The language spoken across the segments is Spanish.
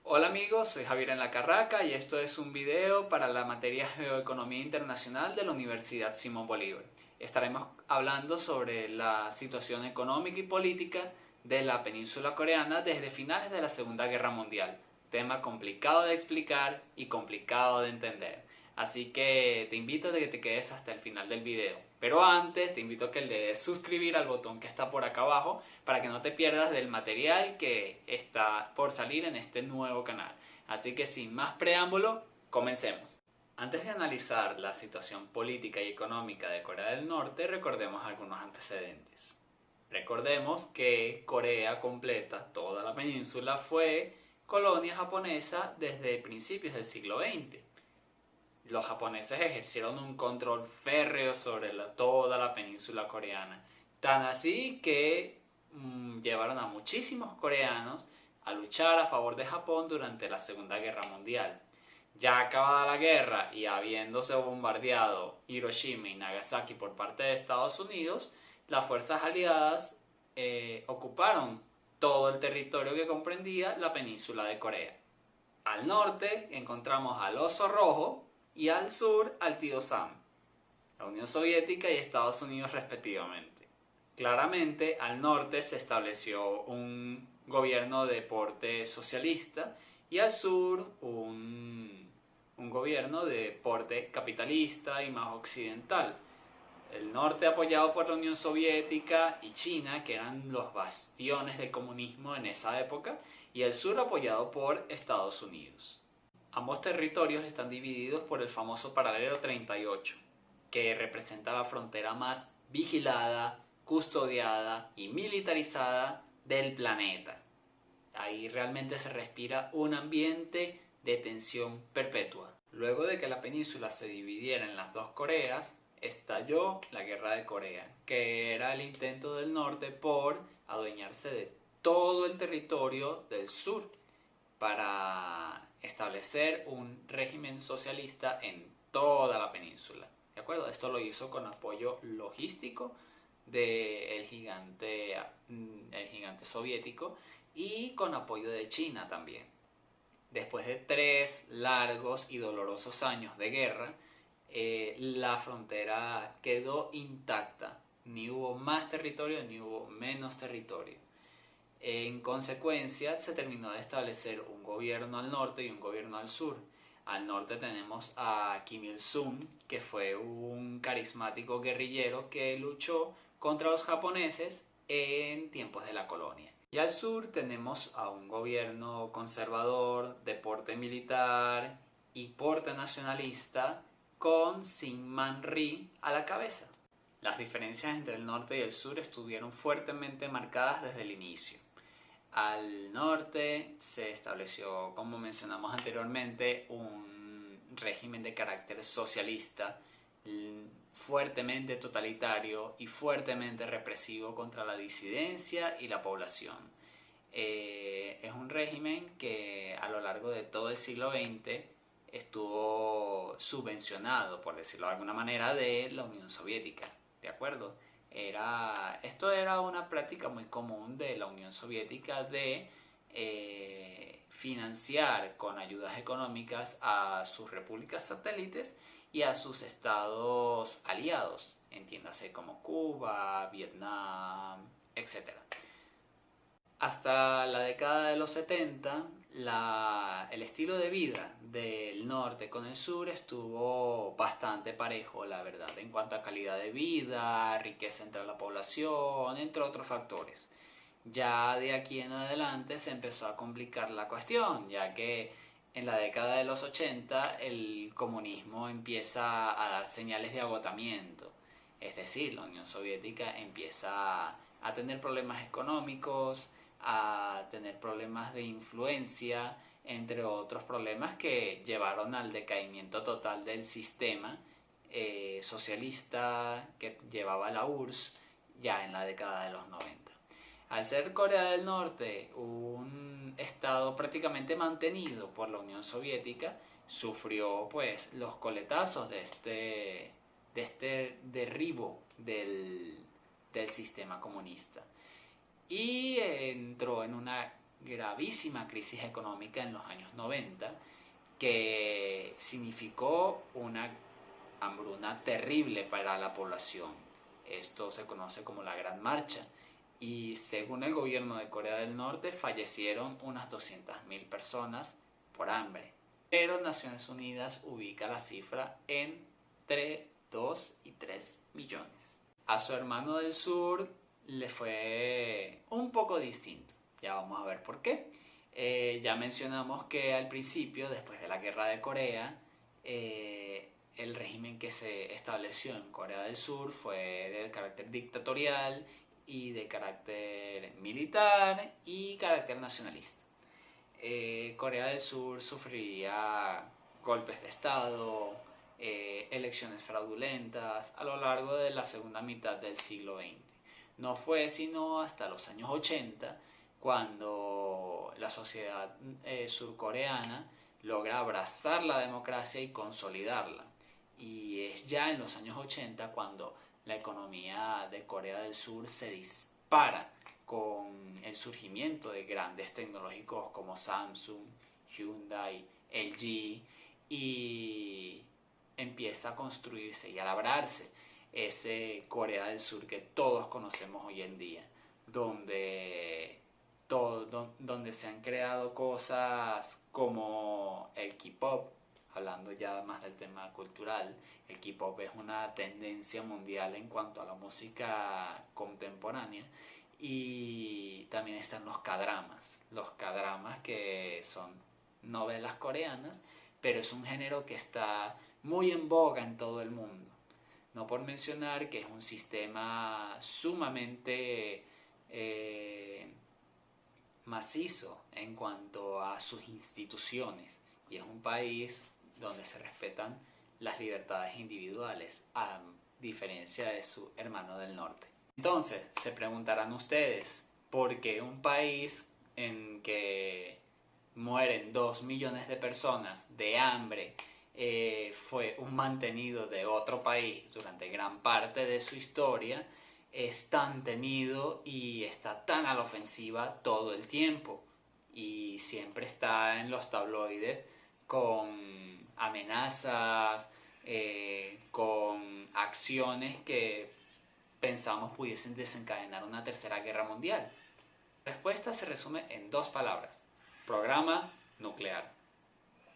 Hola amigos, soy Javier en la Carraca y esto es un video para la materia Geoeconomía Internacional de la Universidad Simón Bolívar. Estaremos hablando sobre la situación económica y política de la península coreana desde finales de la Segunda Guerra Mundial. Tema complicado de explicar y complicado de entender. Así que te invito a que te quedes hasta el final del video. Pero antes te invito a que le des suscribir al botón que está por acá abajo para que no te pierdas del material que está por salir en este nuevo canal. Así que sin más preámbulo, comencemos. Antes de analizar la situación política y económica de Corea del Norte, recordemos algunos antecedentes. Recordemos que Corea completa, toda la península, fue colonia japonesa desde principios del siglo XX. Los japoneses ejercieron un control férreo sobre toda la península coreana. Tan así que llevaron a muchísimos coreanos a luchar a favor de Japón durante la Segunda Guerra Mundial. Ya acabada la guerra y habiéndose bombardeado Hiroshima y Nagasaki por parte de Estados Unidos, las fuerzas aliadas ocuparon todo el territorio que comprendía la península de Corea. Al norte encontramos al Oso Rojo y al sur al Tío Sam, la Unión Soviética y Estados Unidos respectivamente. Claramente al norte se estableció un gobierno de porte socialista y al sur un gobierno de porte capitalista y más occidental. El norte apoyado por la Unión Soviética y China, que eran los bastiones del comunismo en esa época, y el sur apoyado por Estados Unidos. Ambos territorios están divididos por el famoso paralelo 38, que representa la frontera más vigilada, custodiada y militarizada del planeta. Ahí realmente se respira un ambiente de tensión perpetua. Luego de que la península se dividiera en las dos Coreas, estalló la Guerra de Corea, que era el intento del norte por adueñarse de todo el territorio del sur para establecer un régimen socialista en toda la península. ¿De acuerdo? Esto lo hizo con apoyo logístico del el gigante soviético y con apoyo de China también. Después de 3 largos y dolorosos años de guerra, la frontera quedó intacta. Ni hubo más territorio ni hubo menos territorio. En consecuencia, se terminó de establecer un gobierno al norte y un gobierno al sur. Al norte tenemos a Kim Il-sung, que fue un carismático guerrillero que luchó contra los japoneses en tiempos de la colonia. Y al sur tenemos a un gobierno conservador, de porte militar y porte nacionalista, con Syngman Rhee a la cabeza. Las diferencias entre el norte y el sur estuvieron fuertemente marcadas desde el inicio. Al norte se estableció, como mencionamos anteriormente, un régimen de carácter socialista, fuertemente totalitario y fuertemente represivo contra la disidencia y la población. Es un régimen que a lo largo de todo el siglo XX estuvo subvencionado, por decirlo de alguna manera, de la Unión Soviética, ¿de acuerdo? Esto era una práctica muy común de la Unión Soviética de financiar con ayudas económicas a sus repúblicas satélites y a sus estados aliados, entiéndase como Cuba, Vietnam, etc. Hasta la década de los 70, el estilo de vida del norte con el sur estuvo bastante parejo, la verdad, en cuanto a calidad de vida, riqueza entre la población, entre otros factores. Ya de aquí en adelante se empezó a complicar la cuestión, ya que en la década de los 80 el comunismo empieza a dar señales de agotamiento. Es decir, la Unión Soviética empieza a tener problemas económicos, a tener problemas de influencia, entre otros problemas que llevaron al decaimiento total del sistema socialista que llevaba la URSS ya en la década de los 90. Al ser Corea del Norte un estado prácticamente mantenido por la Unión Soviética, sufrió pues los coletazos de este derribo del sistema comunista y entró en una gravísima crisis económica en los años 90 que significó una hambruna terrible para la población. Esto se conoce como la Gran Marcha y según el gobierno de Corea del Norte fallecieron unas 200.000 personas por hambre. Pero Naciones Unidas ubica la cifra entre 2 y 3 millones. A su hermano del sur le fue un poco distinto. Ya vamos a ver por qué. Ya mencionamos que al principio, después de la guerra de Corea, el régimen que se estableció en Corea del Sur fue de carácter dictatorial y de carácter militar y carácter nacionalista. Corea del Sur sufriría golpes de Estado, elecciones fraudulentas a lo largo de la segunda mitad del siglo XX. No fue sino hasta los años 80 cuando la sociedad surcoreana logra abrazar la democracia y consolidarla. Y es ya en los años 80 cuando la economía de Corea del Sur se dispara con el surgimiento de grandes tecnológicos como Samsung, Hyundai, LG y empieza a construirse y a labrarse ese Corea del Sur que todos conocemos hoy en día, donde se han creado cosas como el K-pop, hablando ya más del tema cultural. El K-pop es una tendencia mundial en cuanto a la música contemporánea. Y también están los K-dramas que son novelas coreanas, pero es un género que está muy en boga en todo el mundo. No por mencionar que es un sistema sumamente macizo en cuanto a sus instituciones y es un país donde se respetan las libertades individuales a diferencia de su hermano del norte. Entonces, se preguntarán ustedes, ¿por qué un país en que mueren 2 millones de personas de hambre fue un mantenido de otro país durante gran parte de su historia, es tan temido y está tan a la ofensiva todo el tiempo? Y siempre está en los tabloides con amenazas, con acciones que pensamos pudiesen desencadenar una tercera guerra mundial. La respuesta se resume en 2 palabras: programa nuclear.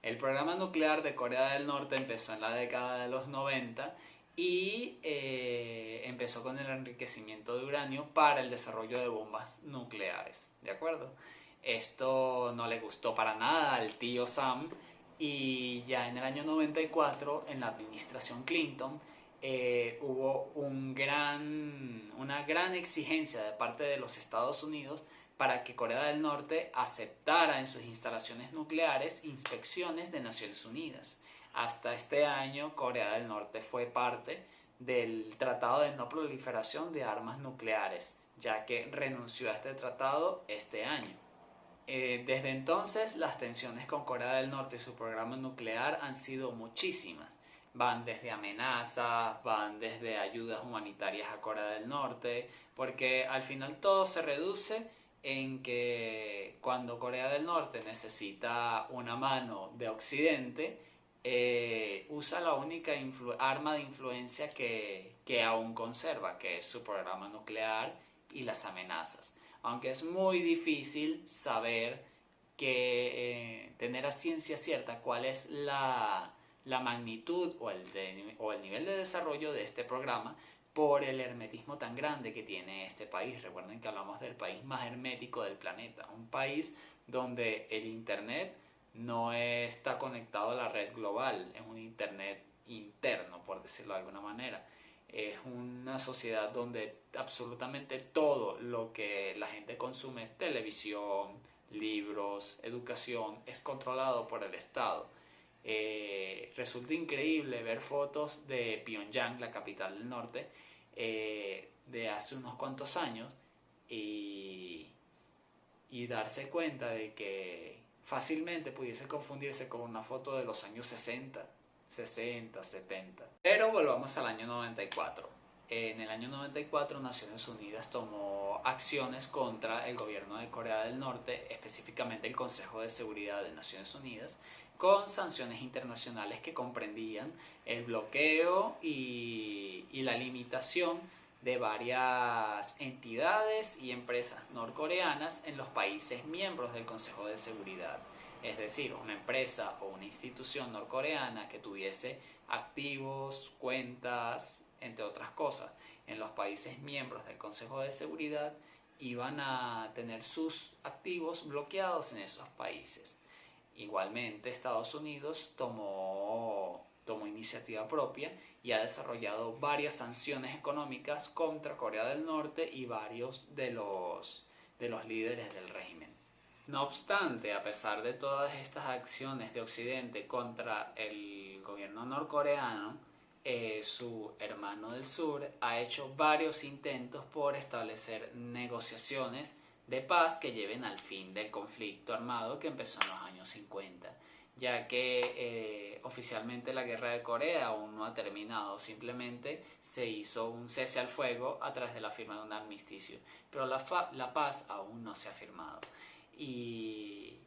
El programa nuclear de Corea del Norte empezó en la década de los 90 y empezó con el enriquecimiento de uranio para el desarrollo de bombas nucleares, ¿de acuerdo? Esto no le gustó para nada al tío Sam y ya en el año 94, en la administración Clinton, hubo una gran exigencia de parte de los Estados Unidos para que Corea del Norte aceptara en sus instalaciones nucleares inspecciones de Naciones Unidas. Hasta este año, Corea del Norte fue parte del Tratado de No Proliferación de Armas Nucleares, ya que renunció a este tratado este año. Desde entonces, las tensiones con Corea del Norte y su programa nuclear han sido muchísimas. Van desde amenazas, van desde ayudas humanitarias a Corea del Norte, porque al final todo se reduce en que cuando Corea del Norte necesita una mano de Occidente, usa la única arma de influencia que aún conserva, que es su programa nuclear y las amenazas. Aunque es muy difícil saber tener a ciencia cierta cuál es la magnitud o el nivel de desarrollo de este programa por el hermetismo tan grande que tiene este país. Recuerden que hablamos del país más hermético del planeta, un país donde el internet no está conectado a la red global, es un internet interno, por decirlo de alguna manera. Es una sociedad donde absolutamente todo lo que la gente consume, televisión, libros, educación, es controlado por el Estado. Resulta increíble ver fotos de Pyongyang, la capital del norte, de hace unos cuantos años y darse cuenta de que fácilmente pudiese confundirse con una foto de los años 60, 70. Pero volvamos al año 94. En el año 94, Naciones Unidas tomó acciones contra el gobierno de Corea del Norte, específicamente el Consejo de Seguridad de Naciones Unidas, con sanciones internacionales que comprendían el bloqueo y la limitación de varias entidades y empresas norcoreanas en los países miembros del Consejo de Seguridad. Es decir, una empresa o una institución norcoreana que tuviese activos, cuentas, entre otras cosas, en los países miembros del Consejo de Seguridad, iban a tener sus activos bloqueados en esos países. Igualmente, Estados Unidos tomó iniciativa propia y ha desarrollado varias sanciones económicas contra Corea del Norte y varios de los líderes del régimen. No obstante, a pesar de todas estas acciones de Occidente contra el gobierno norcoreano, su hermano del sur ha hecho varios intentos por establecer negociaciones de paz que lleven al fin del conflicto armado que empezó en los años 50, ya que oficialmente la guerra de Corea aún no ha terminado, simplemente se hizo un cese al fuego a través de la firma de un armisticio, pero la paz aún no se ha firmado. Y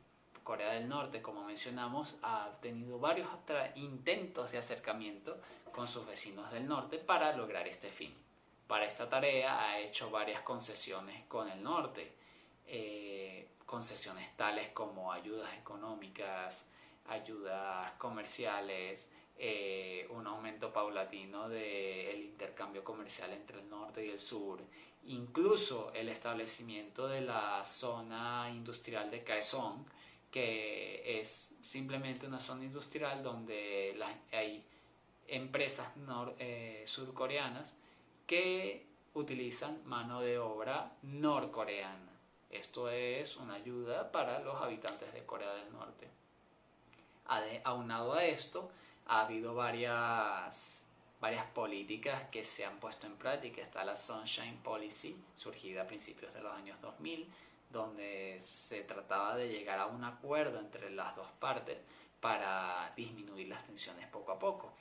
Corea del Norte, como mencionamos, ha tenido varios intentos de acercamiento con sus vecinos del norte para lograr este fin. Para esta tarea ha hecho varias concesiones con el norte, concesiones tales como ayudas económicas, ayudas comerciales, un aumento paulatino del intercambio comercial entre el norte y el sur, incluso el establecimiento de la zona industrial de Kaesong, que es simplemente una zona industrial donde hay empresas surcoreanas que utilizan mano de obra norcoreana. Esto es una ayuda para los habitantes de Corea del Norte. Aunado a esto, ha habido varias políticas que se han puesto en práctica. Está la Sunshine Policy, surgida a principios de los años 2000, donde se trataba de llegar a un acuerdo entre las dos partes para disminuir las tensiones poco a poco.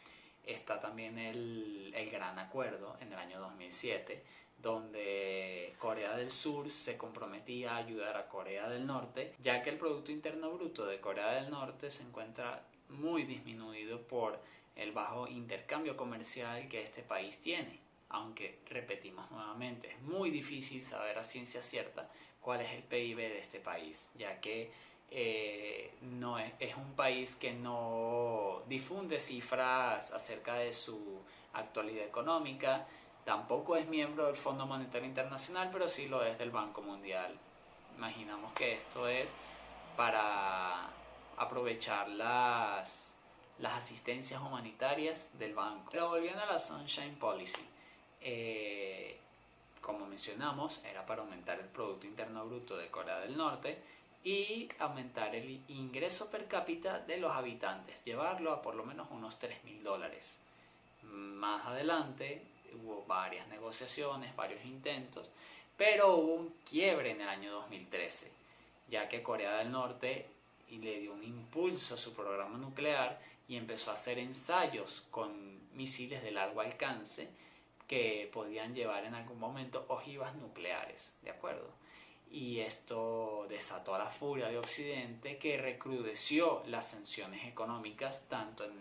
Está también el Gran Acuerdo en el año 2007, donde Corea del Sur se comprometía a ayudar a Corea del Norte, ya que el Producto Interno Bruto de Corea del Norte se encuentra muy disminuido por el bajo intercambio comercial que este país tiene. Aunque, repetimos nuevamente, es muy difícil saber a ciencia cierta cuál es el PIB de este país, ya que no es un país que no difunde cifras acerca de su actualidad económica, tampoco es miembro del Fondo Monetario Internacional, pero sí lo es del Banco Mundial. Imaginamos que esto es para aprovechar las asistencias humanitarias del banco. Pero volviendo a la Sunshine Policy, como mencionamos, era para aumentar el Producto Interno Bruto de Corea del Norte y aumentar el ingreso per cápita de los habitantes, llevarlo a por lo menos unos $3.000. Más adelante hubo varias negociaciones, varios intentos, pero hubo un quiebre en el año 2013, ya que Corea del Norte le dio un impulso a su programa nuclear y empezó a hacer ensayos con misiles de largo alcance que podían llevar en algún momento ojivas nucleares, ¿de acuerdo? Y esto desató a la furia de Occidente, que recrudeció las sanciones económicas tanto en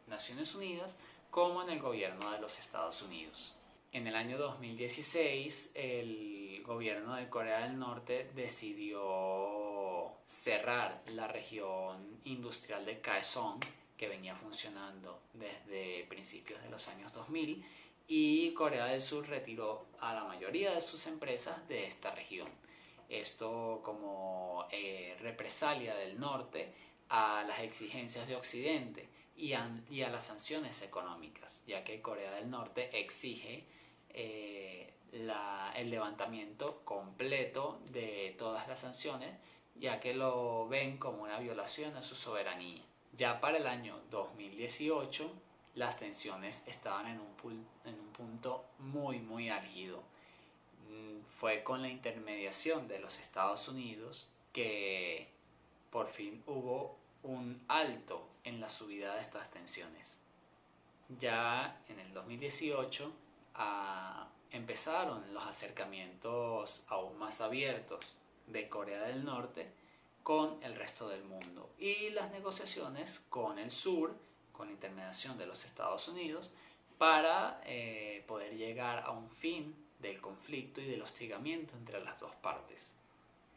Naciones Unidas como en el gobierno de los Estados Unidos. En el año 2016, el gobierno de Corea del Norte decidió cerrar la región industrial de Kaesong, que venía funcionando desde principios de los años 2000, y Corea del Sur retiró a la mayoría de sus empresas de esta región. Esto como represalia del norte a las exigencias de Occidente y a las sanciones económicas, ya que Corea del Norte exige el levantamiento completo de todas las sanciones, ya que lo ven como una violación a su soberanía. Ya para el año 2018, las tensiones estaban en un punto muy álgido. Fue con la intermediación de los Estados Unidos que por fin hubo un alto en la subida de estas tensiones. Ya en el 2018, empezaron los acercamientos aún más abiertos de Corea del Norte con el resto del mundo y las negociaciones con el sur, con la intermediación de los Estados Unidos, para poder llegar a un fin del conflicto y del hostigamiento entre las dos partes.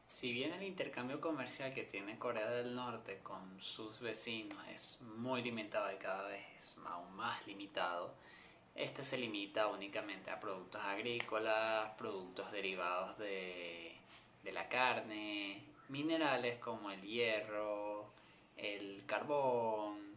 Si bien el intercambio comercial que tiene Corea del Norte con sus vecinos es muy limitado y cada vez es aún más limitado, este se limita únicamente a productos agrícolas, productos derivados de la carne, minerales como el hierro, el carbón,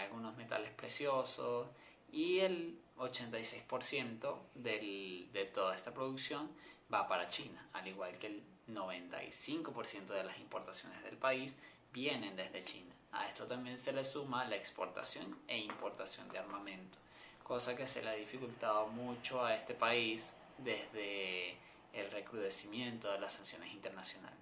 algunos metales preciosos, y el 86% de toda esta producción va para China, al igual que el 95% de las importaciones del país vienen desde China. A esto también se le suma la exportación e importación de armamento, cosa que se le ha dificultado mucho a este país desde el recrudecimiento de las sanciones internacionales.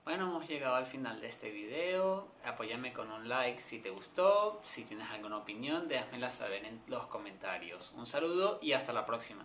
Bueno, hemos llegado al final de este video. Apóyame con un like si te gustó. Si tienes alguna opinión, déjamela saber en los comentarios. Un saludo y hasta la próxima.